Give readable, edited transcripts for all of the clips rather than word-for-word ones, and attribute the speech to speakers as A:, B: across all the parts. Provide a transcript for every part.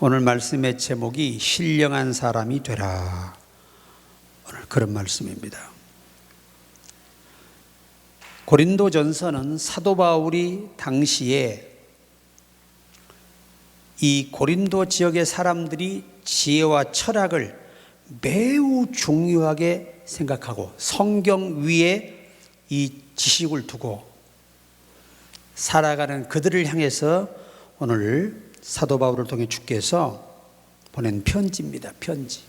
A: 오늘 말씀의 제목이 신령한 사람이 되라. 오늘 그런 말씀입니다. 고린도전서는 사도 바울이 당시에 이 고린도 지역의 사람들이 지혜와 철학을 매우 중요하게 생각하고 성경 위에 이 지식을 두고 살아가는 그들을 향해서 오늘 사도 바울을 통해 주께서 보낸 편지입니다. 편지.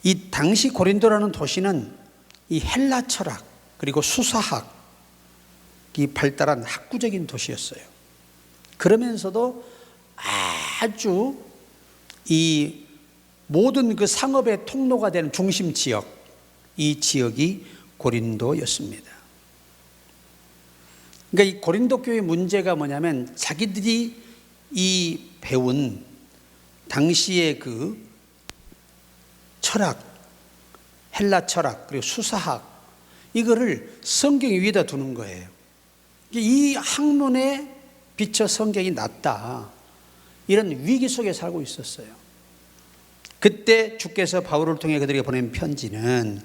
A: 이 당시 고린도라는 도시는 이 헬라 철학 그리고 수사학이 발달한 학구적인 도시였어요. 그러면서도 아주 이 모든 그 상업의 통로가 되는 중심 지역, 이 지역이 고린도였습니다. 그러니까 이 고린도 교회의 문제가 뭐냐면 자기들이 이 배운 당시의 그 철학, 헬라 철학 그리고 수사학 이거를 성경 위에다 두는 거예요. 이 학문에 비춰 성경이 낫다. 이런 위기 속에 살고 있었어요. 그때 주께서 바울을 통해 그들에게 보낸 편지는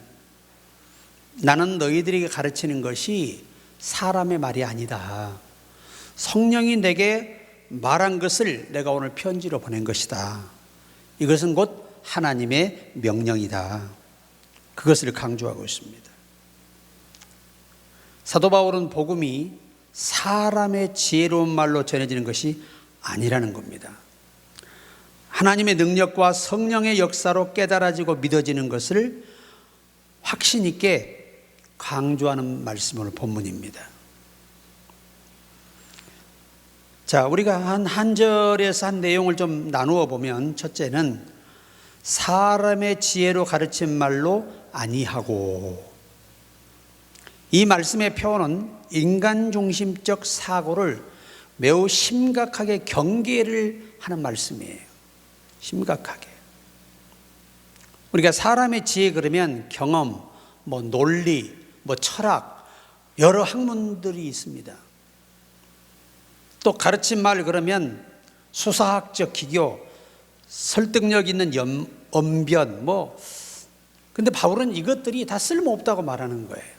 A: 나는 너희들에게 가르치는 것이 사람의 말이 아니다. 성령이 내게 말한 것을 내가 오늘 편지로 보낸 것이다. 이것은 곧 하나님의 명령이다. 그것을 강조하고 있습니다. 사도 바울은 복음이 사람의 지혜로운 말로 전해지는 것이 아니라는 겁니다. 하나님의 능력과 성령의 역사로 깨달아지고 믿어지는 것을 확신 있게 강조하는 말씀을 본문입니다. 자, 우리가 한 절에서 한 내용을 좀 나누어 보면 첫째는 사람의 지혜로 가르친 말로 아니하고, 이 말씀의 표현은 인간 중심적 사고를 매우 심각하게 경계를 하는 말씀이에요. 심각하게. 우리가 사람의 지혜 그러면 경험, 논리, 철학, 여러 학문들이 있습니다. 또 가르친 말 그러면 수사학적 기교, 설득력 있는 언변, 근데 바울은 이것들이 다 쓸모없다고 말하는 거예요.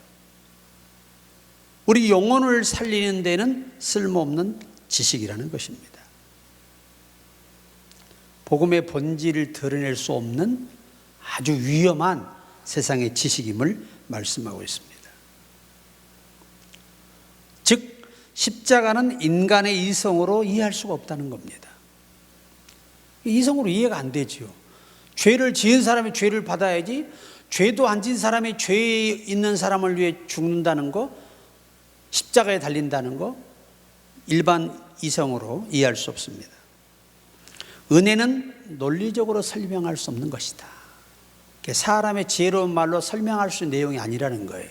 A: 우리 영혼을 살리는 데는 쓸모없는 지식이라는 것입니다. 복음의 본질을 드러낼 수 없는 아주 위험한 세상의 지식임을 말씀하고 있습니다. 즉 십자가는 인간의 이성으로 이해할 수가 없다는 겁니다. 이성으로 이해가 안 되죠. 죄를 지은 사람이 죄를 받아야지, 죄도 안 지은 사람이 죄 있는 사람을 위해 죽는다는 거, 십자가에 달린다는 거, 일반 이성으로 이해할 수 없습니다. 은혜는 논리적으로 설명할 수 없는 것이다. 사람의 지혜로운 말로 설명할 수 있는 내용이 아니라는 거예요.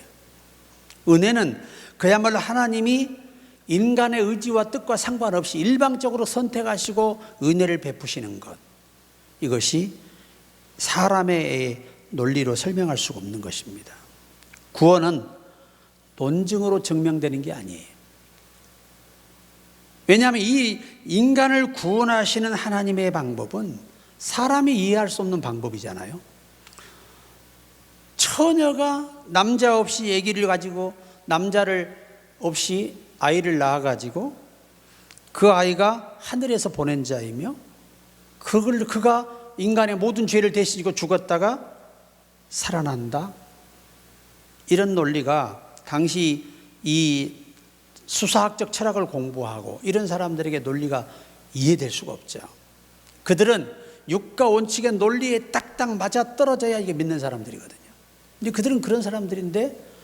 A: 은혜는 그야말로 하나님이 인간의 의지와 뜻과 상관없이 일방적으로 선택하시고 은혜를 베푸시는 것, 이것이 사람의 논리로 설명할 수가 없는 것입니다. 구원은 논증으로 증명되는 게 아니에요. 왜냐하면 이 인간을 구원하시는 하나님의 방법은 사람이 이해할 수 없는 방법이잖아요. 처녀가 남자 없이 아기를 가지고, 남자를 없이 아이를 낳아가지고 그 아이가 하늘에서 보낸 자이며 그가 인간의 모든 죄를 대신지고 죽었다가 살아난다. 이런 논리가 당시 이 수사학적 철학을 공부하고 이런 사람들에게 논리가 이해될 수가 없죠. 그들은 육가 원칙의 논리에 딱딱 맞아 떨어져야 이게 믿는 사람들이거든요. 근데 그들은 그런 사람들인데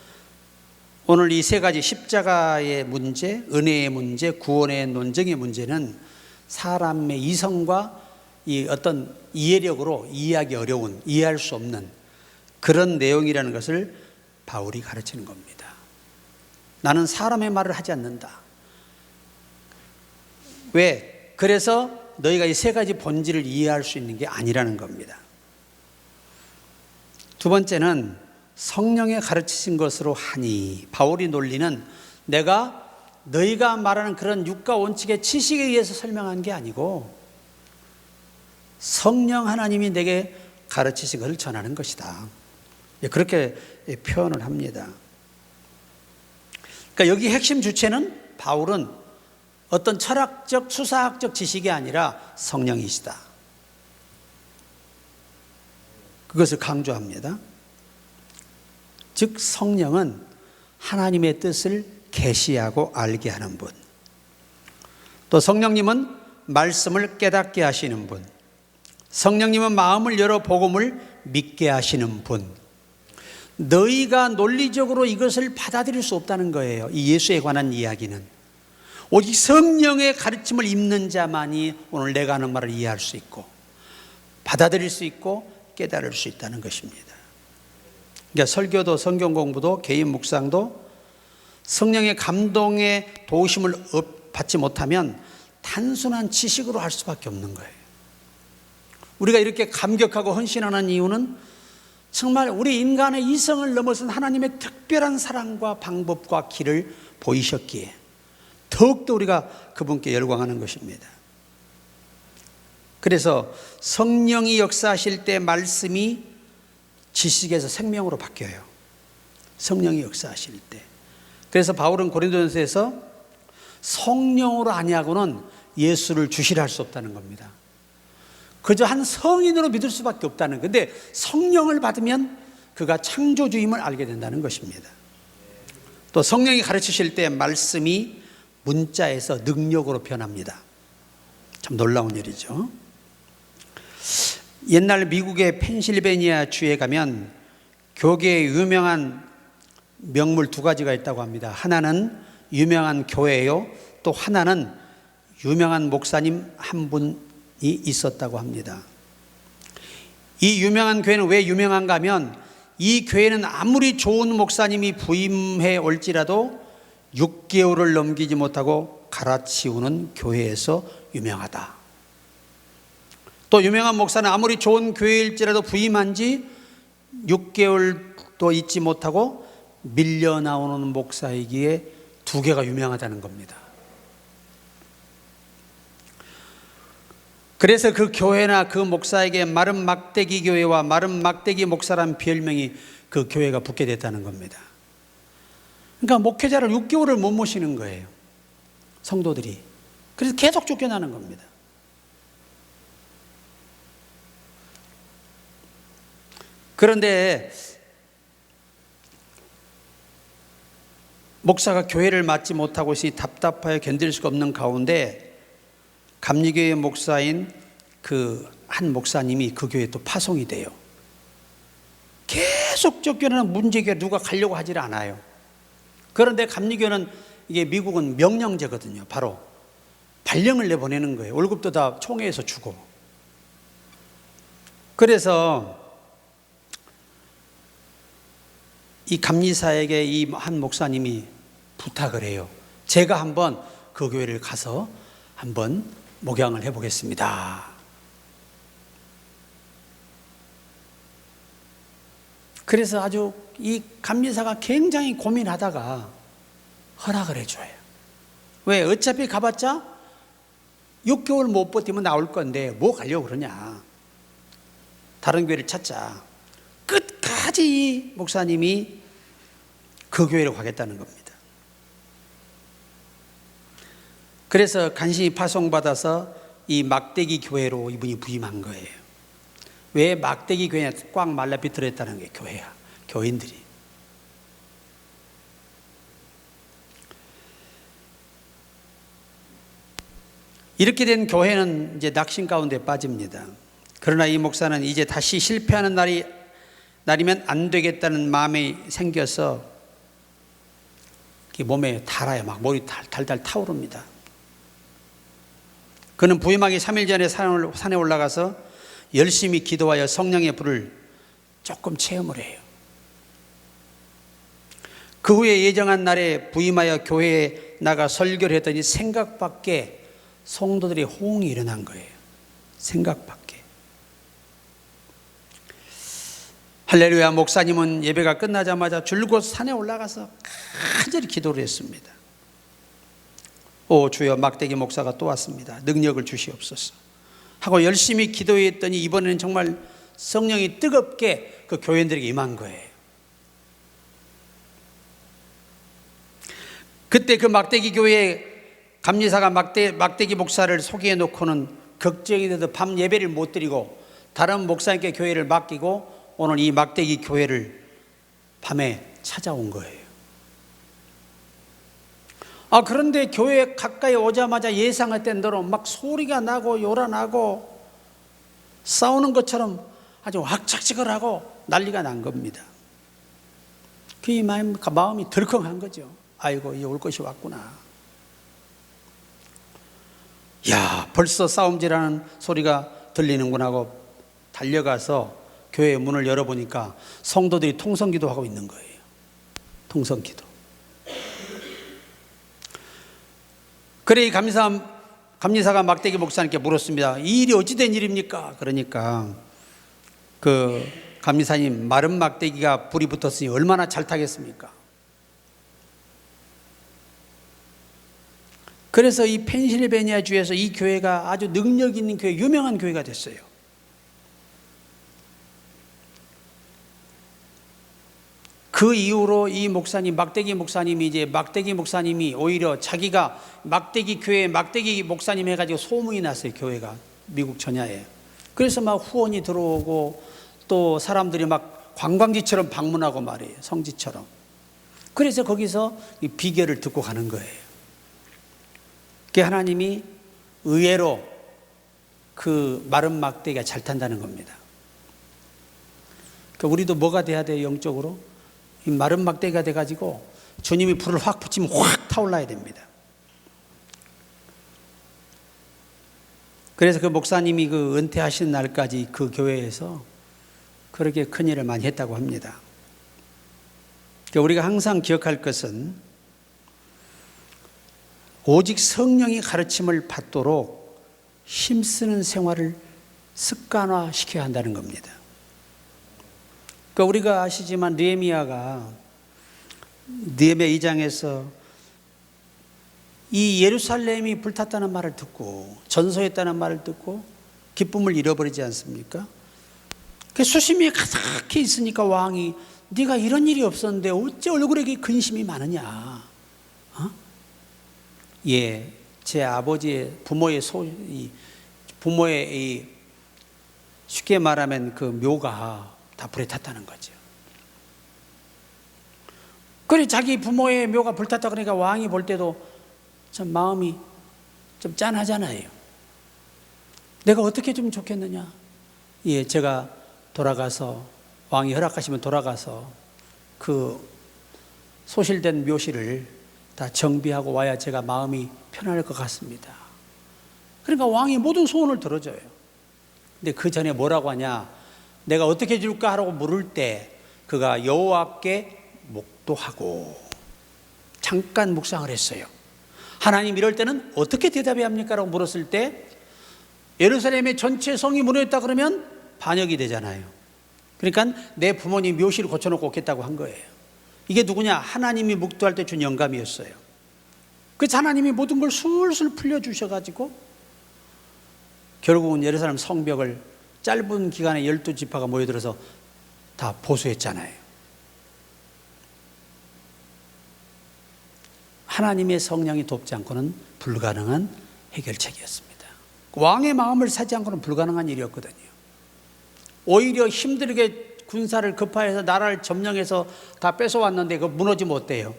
A: 오늘 이 세 가지 십자가의 문제, 은혜의 문제, 구원의 논증의 문제는 사람의 이성과 이 어떤 이해력으로 이해하기 어려운, 이해할 수 없는 그런 내용이라는 것을 바울이 가르치는 겁니다. 나는 사람의 말을 하지 않는다. 왜? 그래서 너희가 이 세 가지 본질을 이해할 수 있는 게 아니라는 겁니다. 두 번째는 성령의 가르치신 것으로 하니, 바울이 논리는 내가 너희가 말하는 그런 육가 원칙의 지식에 의해서 설명한 게 아니고 성령 하나님이 내게 가르치신 것을 전하는 것이다. 그렇게 표현을 합니다. 그러니까 여기 핵심 주체는 바울은 어떤 철학적, 수사학적 지식이 아니라 성령이시다. 그것을 강조합니다. 즉 성령은 하나님의 뜻을 계시하고 알게 하는 분, 또 성령님은 말씀을 깨닫게 하시는 분, 성령님은 마음을 열어 복음을 믿게 하시는 분. 너희가 논리적으로 이것을 받아들일 수 없다는 거예요. 이 예수에 관한 이야기는 오직 성령의 가르침을 입는 자만이 오늘 내가 하는 말을 이해할 수 있고 받아들일 수 있고 깨달을 수 있다는 것입니다. 그러니까 설교도 성경 공부도 개인 묵상도 성령의 감동의 도우심을 받지 못하면 단순한 지식으로 할 수밖에 없는 거예요. 우리가 이렇게 감격하고 헌신하는 이유는 정말 우리 인간의 이성을 넘어선 하나님의 특별한 사랑과 방법과 길을 보이셨기에 더욱더 우리가 그분께 열광하는 것입니다. 그래서 성령이 역사하실 때 말씀이 지식에서 생명으로 바뀌어요. 성령이 역사하실 때. 그래서 바울은 고린도전서에서 성령으로 아니하고는 예수를 주시라 할 수 없다는 겁니다. 그저 한 성인으로 믿을 수밖에 없다는 건데 성령을 받으면 그가 창조주임을 알게 된다는 것입니다. 또 성령이 가르치실 때 말씀이 문자에서 능력으로 변합니다. 참 놀라운 일이죠. 옛날 미국의 펜실베니아 주에 가면 교계에 유명한 명물 두 가지가 있다고 합니다. 하나는 유명한 교회예요. 또 하나는 유명한 목사님 한 분이 있었다고 합니다. 이 유명한 교회는 왜 유명한가 하면 이 교회는 아무리 좋은 목사님이 부임해 올지라도 6개월을 넘기지 못하고 갈아치우는 교회에서 유명하다. 또 유명한 목사는 아무리 좋은 교회일지라도 부임한 지 6개월도 있지 못하고 밀려 나오는 목사이기에 두 개가 유명하다는 겁니다. 그래서 그 교회나 그 목사에게 마른 막대기 교회와 마른 막대기 목사라는 별명이 그 교회가 붙게 됐다는 겁니다. 그러니까 목회자를 6개월을 못 모시는 거예요. 성도들이. 그래서 계속 쫓겨나는 겁니다. 그런데 목사가 교회를 맡지 못하고 있으니 답답하여 견딜 수가 없는 가운데 감리교회 목사인 그 한 목사님이 그 교회에 또 파송이 돼요. 계속 쫓겨나는 문제가 누가 가려고 하질 않아요. 그런데 감리교는 이게 미국은 명령제거든요. 바로 발령을 내보내는 거예요. 월급도 다 총회에서 주고. 그래서 이 감리사에게 이 한 목사님이 부탁을 해요. 제가 한번 그 교회를 가서 한번 목양을 해보겠습니다. 그래서 아주 이 감리사가 굉장히 고민하다가 허락을 해줘요. 왜? 어차피 가봤자 6개월 못 버티면 나올 건데 뭐 가려고 그러냐. 다른 교회를 찾자. 끝까지 이 목사님이 그 교회로 가겠다는 겁니다. 그래서 간신히 파송받아서 이 막대기 교회로 이분이 부임한 거예요. 왜? 막대기 교회에 꽉 말라 비틀어 있다는 게 교회야. 교인들이. 이렇게 된 교회는 이제 낙심 가운데 빠집니다. 그러나 이 목사는 이제 다시 실패하는 날이면 안 되겠다는 마음이 생겨서 몸에 달아요. 막 머리 달달 타오릅니다. 그는 부임하기 3일 전에 산에 올라가서 열심히 기도하여 성령의 불을 조금 체험을 해요. 그 후에 예정한 날에 부임하여 교회에 나가 설교를 했더니 생각 밖에 성도들의 호응이 일어난 거예요. 생각 밖에. 할렐루야. 목사님은 예배가 끝나자마자 줄곧 산에 올라가서 간절히 기도를 했습니다. 오 주여, 막대기 목사가 또 왔습니다. 능력을 주시옵소서 하고 열심히 기도했더니 이번에는 정말 성령이 뜨겁게 그 교인들에게 임한 거예요. 그때 그 막대기 교회 감리사가 막대기 목사를 소개해 놓고는 걱정이 돼서 밤 예배를 못 드리고 다른 목사님께 교회를 맡기고 오늘 이 막대기 교회를 밤에 찾아온 거예요. 그런데 교회 가까이 오자마자 예상했던 대로 막 소리가 나고 요란하고 싸우는 것처럼 아주 왁작지껄하고 난리가 난 겁니다. 그 마음이 덜컹한 거죠. 아이고, 이제 올 것이 왔구나. 야, 벌써 싸움질하는 소리가 들리는구나 하고 달려가서 교회 문을 열어보니까 성도들이 통성기도 하고 있는 거예요. 통성기도. 그래 이 감리사가 막대기 목사님께 물었습니다. 이 일이 어찌 된 일입니까? 그러니까 그 감리사님, 마른 막대기가 불이 붙었으니 얼마나 잘 타겠습니까? 그래서 이 펜실베니아 주에서 이 교회가 아주 능력 있는 교회, 유명한 교회가 됐어요. 그 이후로 이 목사님, 막대기 목사님이 오히려 자기가 막대기 교회, 막대기 목사님 해가지고 소문이 났어요. 교회가 미국 전야에. 그래서 막 후원이 들어오고 또 사람들이 막 관광지처럼 방문하고 말이에요. 성지처럼. 그래서 거기서 이 비결을 듣고 가는 거예요. 그 하나님이 의외로 그 마른 막대기가 잘 탄다는 겁니다. 그러니까 우리도 뭐가 돼야 돼요? 영적으로 이 마른 막대기가 돼가지고 주님이 불을 확 붙이면 확 타올라야 됩니다. 그래서 그 목사님이 그 은퇴하시는 날까지 그 교회에서 그렇게 큰 일을 많이 했다고 합니다. 그러니까 우리가 항상 기억할 것은 오직 성령이 가르침을 받도록 힘쓰는 생활을 습관화시켜야 한다는 겁니다. 그러니까 우리가 아시지만 느헤미야 2장에서 이 예루살렘이 불탔다는 말을 듣고 전소했다는 말을 듣고 기쁨을 잃어버리지 않습니까? 그 수심이 가득히 있으니까 왕이 네가 이런 일이 없었는데 어째 얼굴에 근심이 많으냐? 예, 제 아버지의 부모의 쉽게 말하면 그 묘가 다 불에 탔다는 거죠. 그래 자기 부모의 묘가 불탔다 그러니까 왕이 볼 때도 참 마음이 좀 짠하잖아요. 내가 어떻게 좀 좋겠느냐? 예, 제가 돌아가서 왕이 허락하시면 돌아가서 그 소실된 묘실을 다 정비하고 와야 제가 마음이 편할 것 같습니다. 그러니까 왕이 모든 소원을 들어줘요. 근데 그 전에 뭐라고 하냐? 내가 어떻게 해줄까 하라고 물을 때 그가 여호와께 목도하고 잠깐 묵상을 했어요. 하나님 이럴 때는 어떻게 대답해야 합니까? 라고 물었을 때 예루살렘의 전체 성이 무너졌다 그러면 반역이 되잖아요. 그러니까 내 부모님 묘실을 고쳐놓고 오겠다고 한 거예요. 이게 누구냐? 하나님이 묵도할 때 준 영감이었어요. 그래서 하나님이 모든 걸 술술 풀려주셔가지고 결국은 예루살렘 성벽을 짧은 기간에 12지파가 모여들어서 다 보수했잖아요. 하나님의 성령이 돕지 않고는 불가능한 해결책이었습니다. 왕의 마음을 사지 않고는 불가능한 일이었거든요. 오히려 힘들게 군사를 급파해서 나라를 점령해서 다 뺏어왔는데 그거 무너지면 어때요?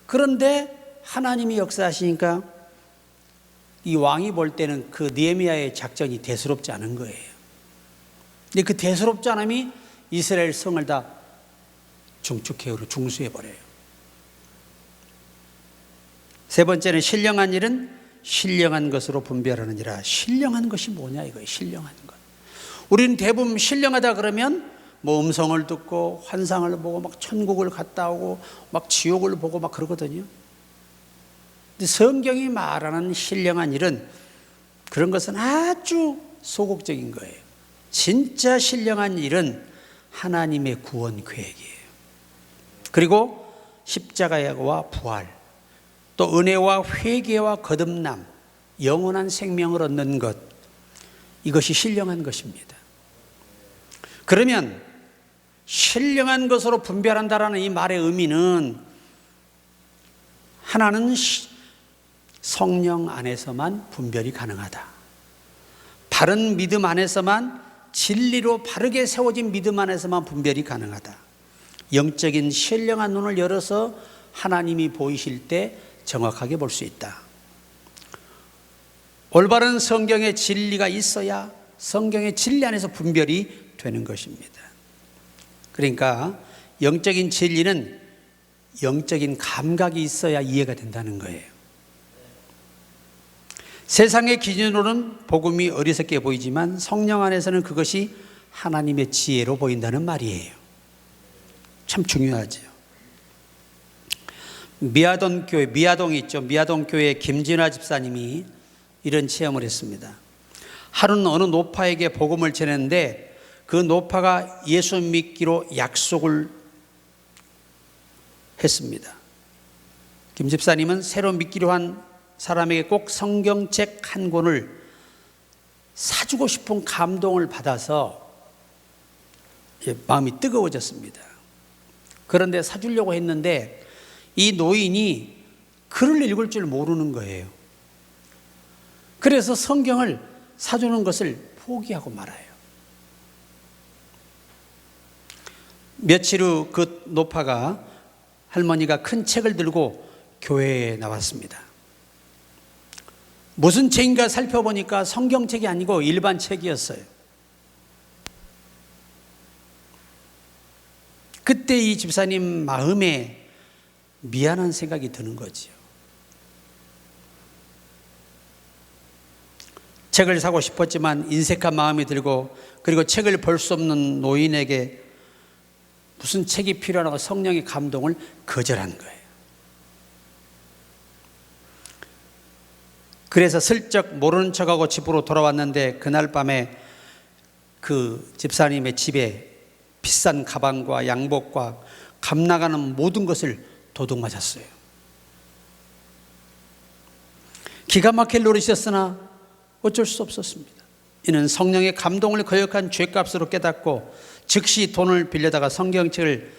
A: 그런데 하나님이 역사하시니까 이 왕이 볼 때는 그 느헤미야의 작전이 대수롭지 않은 거예요. 근데 그 대수롭지 않음이 이스라엘 성을 다 중축해버려, 중수해버려요. 세 번째는 신령한 일은 신령한 것으로 분별하느니라. 신령한 것이 뭐냐 이거예요. 신령한 것. 우리는 대부분 신령하다 그러면 뭐 음성을 듣고 환상을 보고 막 천국을 갔다 오고 막 지옥을 보고 막 그러거든요. 근데 성경이 말하는 신령한 일은 그런 것은 아주 소극적인 거예요. 진짜 신령한 일은 하나님의 구원 계획이에요. 그리고 십자가와 부활, 또 은혜와 회개와 거듭남, 영원한 생명을 얻는 것, 이것이 신령한 것입니다. 그러면 신령한 것으로 분별한다라는 이 말의 의미는 하나는 성령 안에서만 분별이 가능하다. 바른 믿음 안에서만, 진리로 바르게 세워진 믿음 안에서만 분별이 가능하다. 영적인 신령한 눈을 열어서 하나님이 보이실 때 정확하게 볼 수 있다. 올바른 성경의 진리가 있어야 성경의 진리 안에서 분별이 되는 것입니다. 그러니까 영적인 진리는 영적인 감각이 있어야 이해가 된다는 거예요. 세상의 기준으로는 복음이 어리석게 보이지만 성령 안에서는 그것이 하나님의 지혜로 보인다는 말이에요. 참 중요하죠. 미아동 교회, 미아동이 있죠. 미아동 교회 김진화 집사님이 이런 체험을 했습니다. 하루는 어느 노파에게 복음을 전했는데 그 노파가 예수 믿기로 약속을 했습니다. 김 집사님은 새로 믿기로 한 사람에게 꼭 성경책 한 권을 사주고 싶은 감동을 받아서 마음이 뜨거워졌습니다. 그런데 사주려고 했는데 이 노인이 글을 읽을 줄 모르는 거예요. 그래서 성경을 사주는 것을 포기하고 말아요. 며칠 후 그 노파가 할머니가 큰 책을 들고 교회에 나왔습니다. 무슨 책인가 살펴보니까 성경책이 아니고 일반 책이었어요. 그때 이 집사님 마음에 미안한 생각이 드는 거지요. 책을 사고 싶었지만 인색한 마음이 들고, 그리고 책을 볼 수 없는 노인에게 무슨 책이 필요하다고 성령의 감동을 거절한 거예요. 그래서 슬쩍 모르는 척하고 집으로 돌아왔는데 그날 밤에 그 집사님의 집에 비싼 가방과 양복과 값나가는 모든 것을 도둑 맞았어요. 기가 막힐 노릇이었으나 어쩔 수 없었습니다. 이는 성령의 감동을 거역한 죄값으로 깨닫고 즉시 돈을 빌려다가 성경책을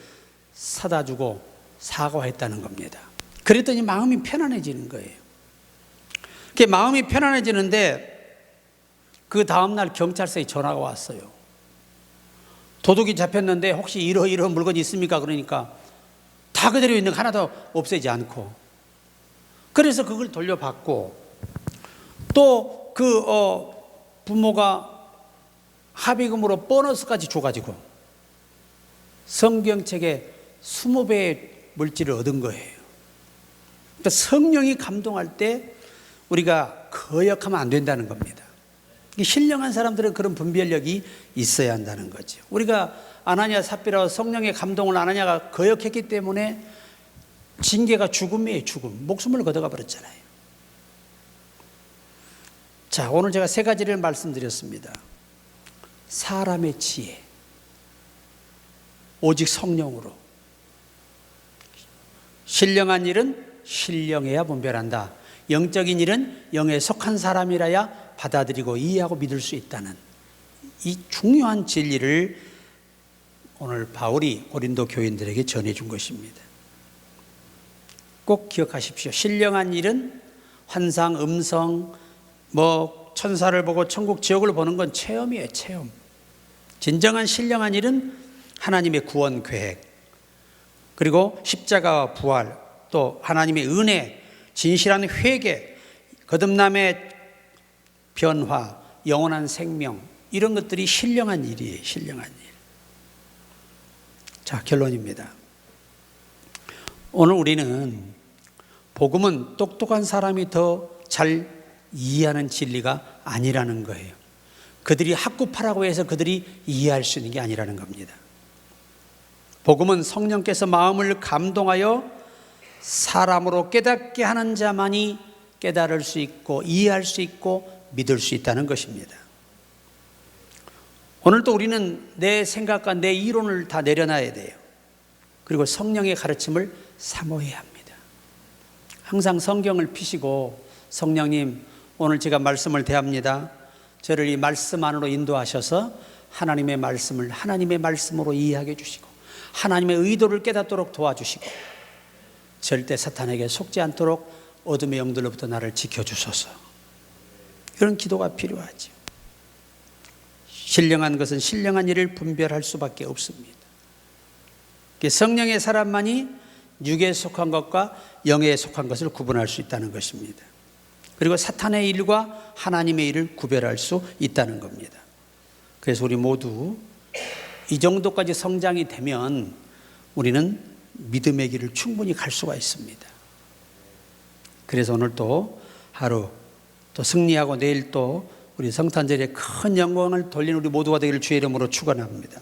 A: 사다 주고 사과했다는 겁니다. 그랬더니 마음이 편안해지는 거예요. 그게 마음이 편안해지는데 그 다음날 경찰서에 전화가 왔어요. 도둑이 잡혔는데 혹시 이러이러한 물건이 있습니까? 그러니까 다 그대로 있는 거 하나도 없애지 않고, 그래서 그걸 돌려받고, 또 그 부모가 합의금으로 보너스까지 줘가지고 성경책에 20배의 물질을 얻은 거예요. 그러니까 성령이 감동할 때 우리가 거역하면 안 된다는 겁니다. 신령한 사람들은 그런 분별력이 있어야 한다는 거죠. 우리가 아나니아 삽비라와 성령의 감동을 아나니아가 거역했기 때문에 징계가 죽음이에요. 죽음. 목숨을 걷어가 버렸잖아요. 자, 오늘 제가 세 가지를 말씀드렸습니다. 사람의 지혜, 오직 성령으로. 신령한 일은 신령해야 분별한다. 영적인 일은 영에 속한 사람이라야 받아들이고 이해하고 믿을 수 있다는 이 중요한 진리를 오늘 바울이 고린도 교인들에게 전해준 것입니다. 꼭 기억하십시오. 신령한 일은 환상, 음성, 천사를 보고 천국 지옥을 보는 건 체험이에요. 체험. 진정한 신령한 일은 하나님의 구원 계획, 그리고 십자가와 부활, 또 하나님의 은혜, 진실한 회개, 거듭남의 변화, 영원한 생명, 이런 것들이 신령한 일이에요. 신령한 일. 자, 결론입니다. 오늘 우리는 복음은 똑똑한 사람이 더 잘 이해하는 진리가 아니라는 거예요. 그들이 학구파라고 해서 그들이 이해할 수 있는 게 아니라는 겁니다. 복음은 성령께서 마음을 감동하여 사람으로 깨닫게 하는 자만이 깨달을 수 있고 이해할 수 있고 믿을 수 있다는 것입니다. 오늘도 우리는 내 생각과 내 이론을 다 내려놔야 돼요. 그리고 성령의 가르침을 사모해야 합니다. 항상 성경을 피시고 성령님 오늘 제가 말씀을 대합니다. 저를 이 말씀 안으로 인도하셔서 하나님의 말씀을 하나님의 말씀으로 이해하게 해주시고 하나님의 의도를 깨닫도록 도와주시고 절대 사탄에게 속지 않도록 어둠의 영들로부터 나를 지켜주소서. 이런 기도가 필요하죠. 신령한 것은 신령한 일을 분별할 수밖에 없습니다. 성령의 사람만이 육에 속한 것과 영에 속한 것을 구분할 수 있다는 것입니다. 그리고 사탄의 일과 하나님의 일을 구별할 수 있다는 겁니다. 그래서 우리 모두 이 정도까지 성장이 되면 우리는 믿음의 길을 충분히 갈 수가 있습니다. 그래서 오늘 또 하루 또 승리하고 내일 또 우리 성탄절에 큰 영광을 돌리는 우리 모두가 되기를 주의 이름으로 축원합니다.